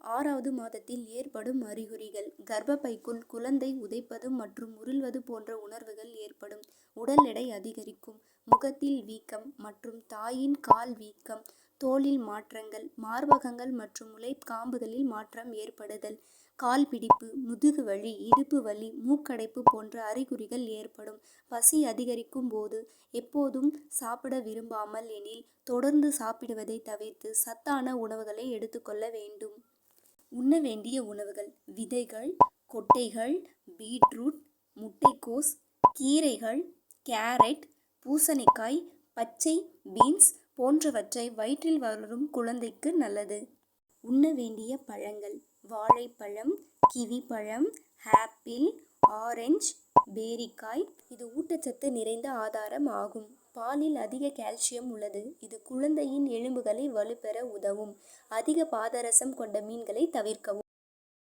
6வது மாதத்தில் ஏற்படும் அறிகுறிகள்: கர்ப்பப்பைக்குள் குழந்தை உதைப்பது மற்றும் உருள்வது போன்ற உணர்வுகள் ஏற்படும். உடல் எடை அதிகரிக்கும். முகத்தில் வீக்கம் மற்றும் தாயின் கால் வீக்கம். தோலில் மாற்றங்கள். மார்பகங்கள் மற்றும் முலைக்காம்புகளில் மாற்றம் ஏற்படுதல். கால் பிடிப்பு, முதுகு வலி, இடுப்பு வலி, மூக்கடைப்பு போன்ற அறிகுறிகள் ஏற்படும். பசி அதிகரிக்கும் போது எப்போதும் சாப்பிட விரும்பாமல் எனில் தொடர்ந்து சாப்பிடுவதை தவிர்த்து சத்தான உணவுகளை எடுத்துக்கொள்ள வேண்டும். உண்ண வேண்டிய உணவுகள்: விதைகள், கொட்டைகள், பீட்ரூட், முட்டைக்கோஸ், கீரைகள், கேரட், பூசணிக்காய், பச்சை பீன்ஸ் போன்றவற்றை வயிற்றில் வளரும் குழந்தைக்கு நல்லது. உண்ண வேண்டிய பழங்கள்: வாழைப்பழம், கிவி பழம், ஆப்பிள், ஆரஞ்சு, பேரிக்காய். இது ஊட்டச்சத்து நிறைந்த ஆதாரம் ஆகும். பாலில் அதிக கால்சியம் உள்ளது. இது குழந்தையின் எலும்புகளை வலுப்பெற உதவும். அதிக பாதரசம் கொண்ட மீன்களை தவிர்க்கவும்.